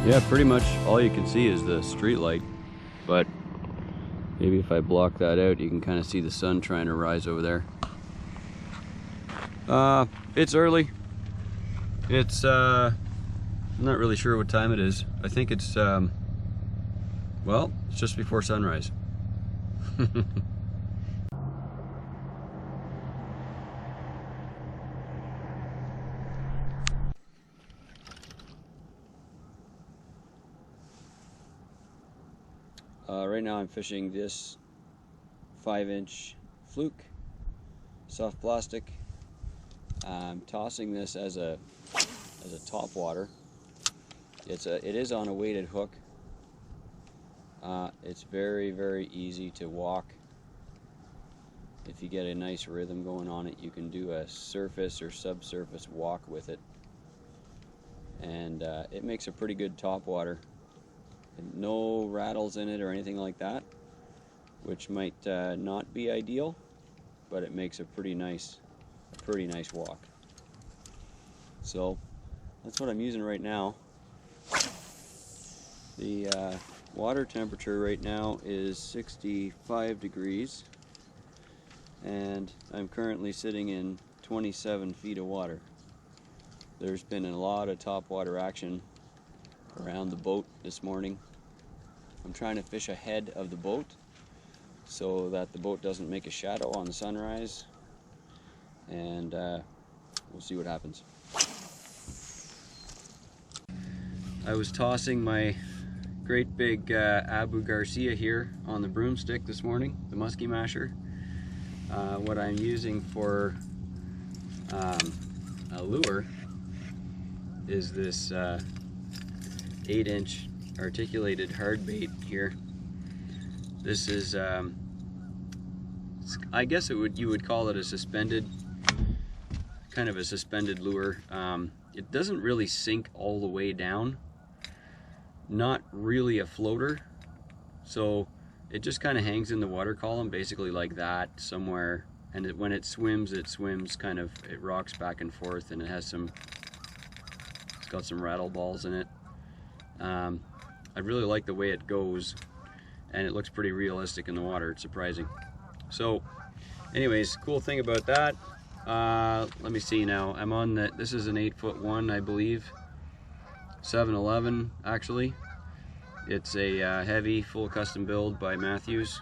Yeah, pretty much all you can see is the street light, but maybe if I block that out, you can kind of see the sun trying to rise over there. It's early. It's I'm not really sure what time it is. I think it's well, it's just before sunrise. Right now I'm fishing this 5-inch fluke, soft plastic. I'm tossing this as a top water. It is on a weighted hook. It's very easy to walk. If you get a nice rhythm going on it, you can do a surface or subsurface walk with it, and it makes a pretty good top water. No rattles in it or anything like that, which might not be ideal, but it makes a pretty nice walk. So that's what I'm using right now. The water temperature right now is 65 degrees, and I'm currently sitting in 27 feet of water. There's been a lot of top water action around the boat this morning. I'm trying to fish ahead of the boat so that the boat doesn't make a shadow on the sunrise, and we'll see what happens. I was tossing my great big Abu Garcia here on the broomstick this morning, the musky masher. What I'm using for a lure is this 8-inch articulated hard bait here. This is I guess you would call it a suspended, kind of a suspended lure. It doesn't really sink all the way down, not really a floater, so it just kind of hangs in the water column basically like that somewhere, and when it swims kind of, it rocks back and forth, and it's got some rattle balls in it. I really like the way it goes, and it looks pretty realistic in the water. It's surprising. So anyways, cool thing about that, let me see now. I'm on this is an 8'1", I believe, 711 actually. It's a heavy full custom build by Matthews,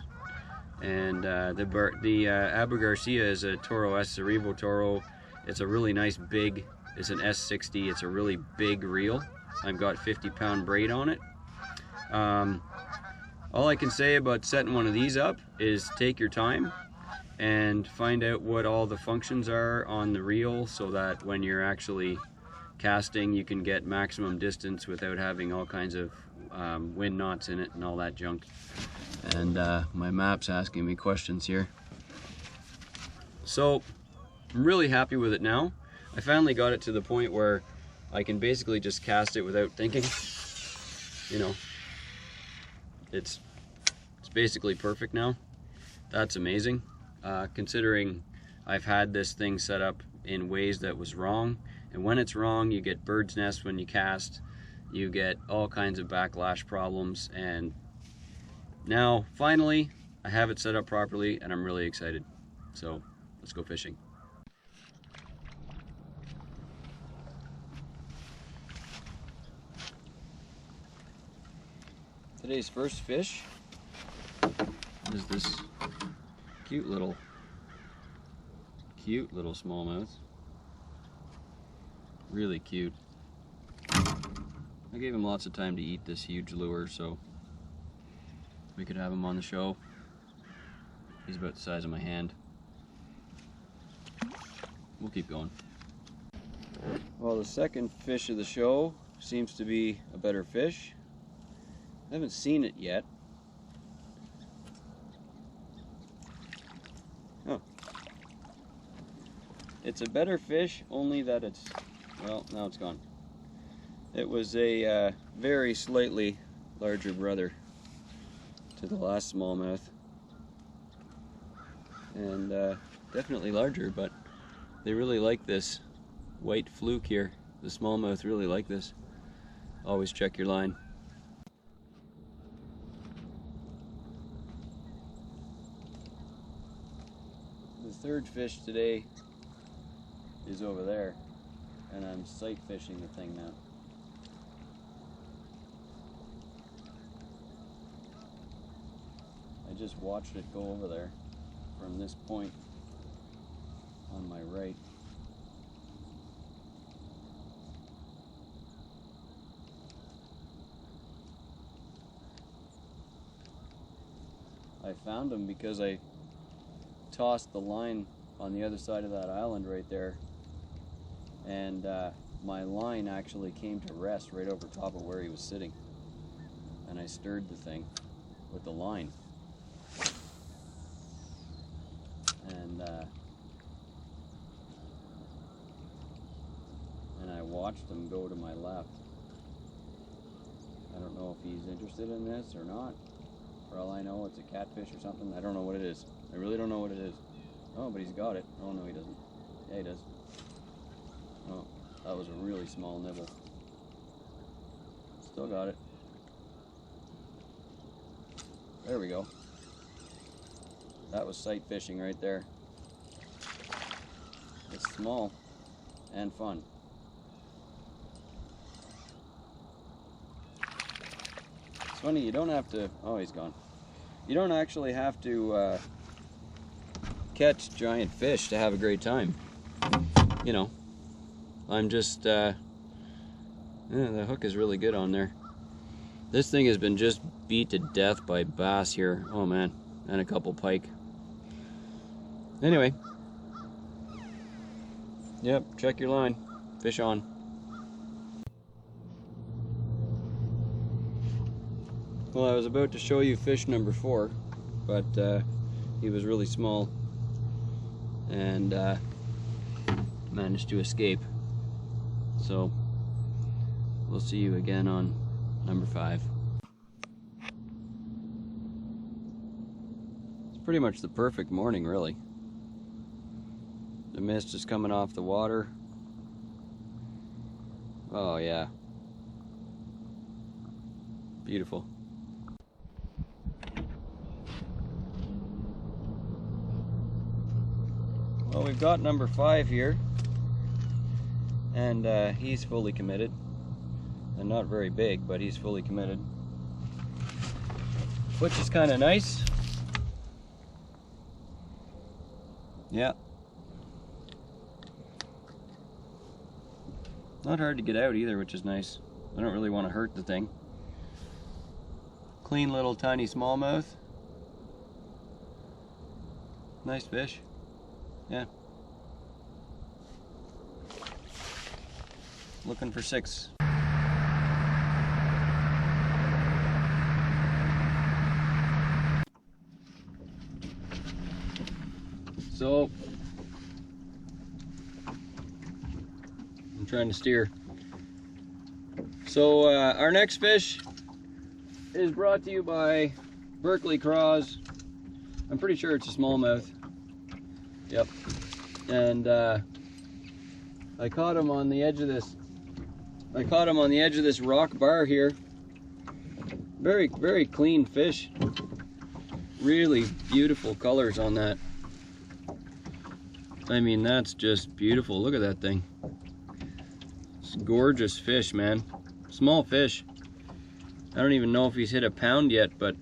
and the Abu Garcia is a Toro S Cervo Toro. It's a really nice big, it's an S60. It's a really big reel. I've got 50-pound braid on it. All I can say about setting one of these up is take your time and find out what all the functions are on the reel, so that when you're actually casting, you can get maximum distance without having all kinds of wind knots in it and all that junk. And my map's asking me questions here. So I'm really happy with it now. I finally got it to the point where I can basically just cast it without thinking. You know, it's basically perfect now. That's amazing, considering I've had this thing set up in ways that was wrong, and when it's wrong, you get bird's nest when you cast, you get all kinds of backlash problems, and now finally I have it set up properly, and I'm really excited. So let's go fishing. Today's first fish is this cute little smallmouth. Really cute. I gave him lots of time to eat this huge lure, so we could have him on the show. He's about the size of my hand. We'll keep going. Well, the second fish of the show seems to be a better fish. I haven't seen it yet. Oh. It's a better fish, only that it's, well, now it's gone. It was a very slightly larger brother to the last smallmouth. And definitely larger, but they really like this white fluke here. The smallmouth really like this. Always check your line. The third fish today is over there, and I'm sight fishing the thing now. I just watched it go over there from this point on my right. I found him because I tossed the line on the other side of that island right there, and my line actually came to rest right over top of where he was sitting, and I stirred the thing with the line, and I watched him go to my left. I don't know if he's interested in this or not. For all I know, it's a catfish or something. I don't know what it is. I really don't know what it is. Oh, but he's got it. Oh, no, he doesn't. Yeah, he does. Oh, that was a really small nibble. Still got it. There we go. That was sight fishing right there. It's small and fun. It's funny, you don't have to... Oh, he's gone. You don't actually have to catch giant fish to have a great time. You know, I'm just... yeah, the hook is really good on there. This thing has been just beat to death by bass here. Oh man, and a couple pike. Anyway. Yep, check your line. Fish on. Well, I was about to show you fish number 4, but he was really small and managed to escape. So, we'll see you again on number 5. It's pretty much the perfect morning, really. The mist is coming off the water. Oh yeah. Beautiful. Well, we've got number 5 here, and he's fully committed. And not very big, but he's fully committed, which is kind of nice. Yeah. Not hard to get out either, which is nice. I don't really want to hurt the thing. Clean little tiny smallmouth. Nice fish. Yeah. Looking for 6. So, I'm trying to steer. So, our next fish is brought to you by Berkley Craws. I'm pretty sure it's a smallmouth. Yep. And I caught him on the edge of this. I caught him on the edge of this rock bar here. Very, very clean fish. Really beautiful colors on that. I mean, that's just beautiful. Look at that thing. It's gorgeous fish, man. Small fish. I don't even know if he's hit a pound yet, but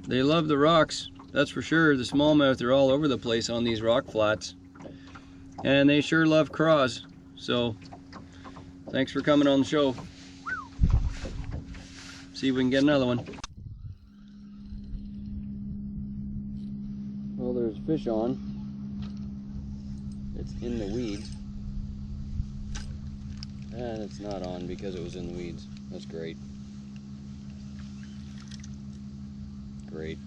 they love the rocks. That's for sure. The smallmouth are all over the place on these rock flats. And they sure love craws. So, thanks for coming on the show. See if we can get another one. Well, there's fish on. It's in the weeds. And it's not on because it was in the weeds. That's great. Great.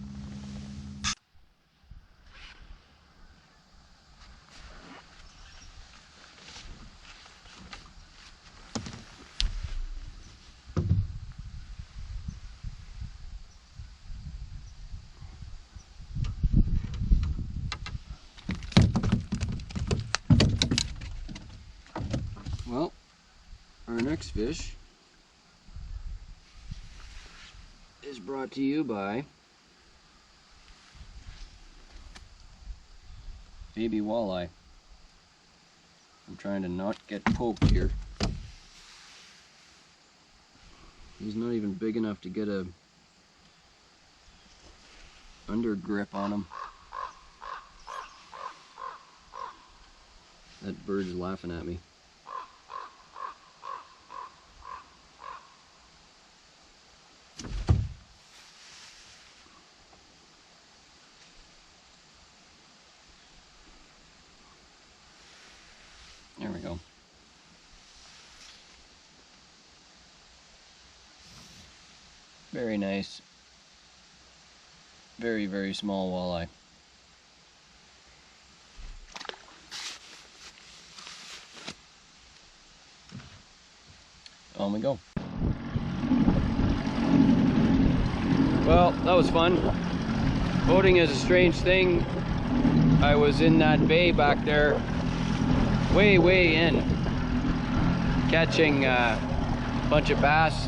Well, our next fish is brought to you by baby walleye. I'm trying to not get poked here. He's not even big enough to get a under grip on him. That bird's laughing at me. There we go. Very nice. Very, very small walleye. On we go. Well, that was fun. Boating is a strange thing. I was in that bay back there, way in, catching a bunch of bass.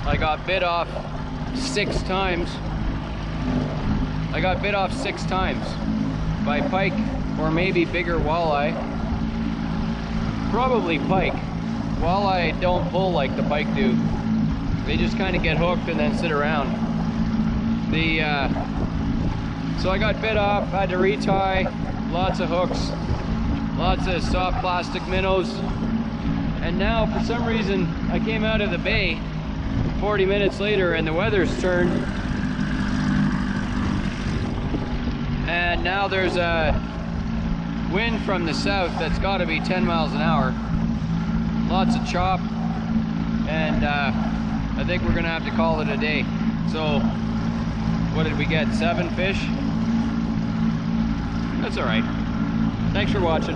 I got bit off 6 times. I got bit off 6 times by pike or maybe bigger walleye. Probably pike. Walleye don't pull like the pike do. They just kind of get hooked and then sit around. So I got bit off, had to retie, lots of hooks, lots of soft plastic minnows. And now for some reason I came out of the bay 40 minutes later and the weather's turned. And now there's a wind from the south that's got to be 10 miles an hour. Lots of chop, and I think we're gonna have to call it a day. So what did we get, 7 fish? That's all right. Thanks for watching.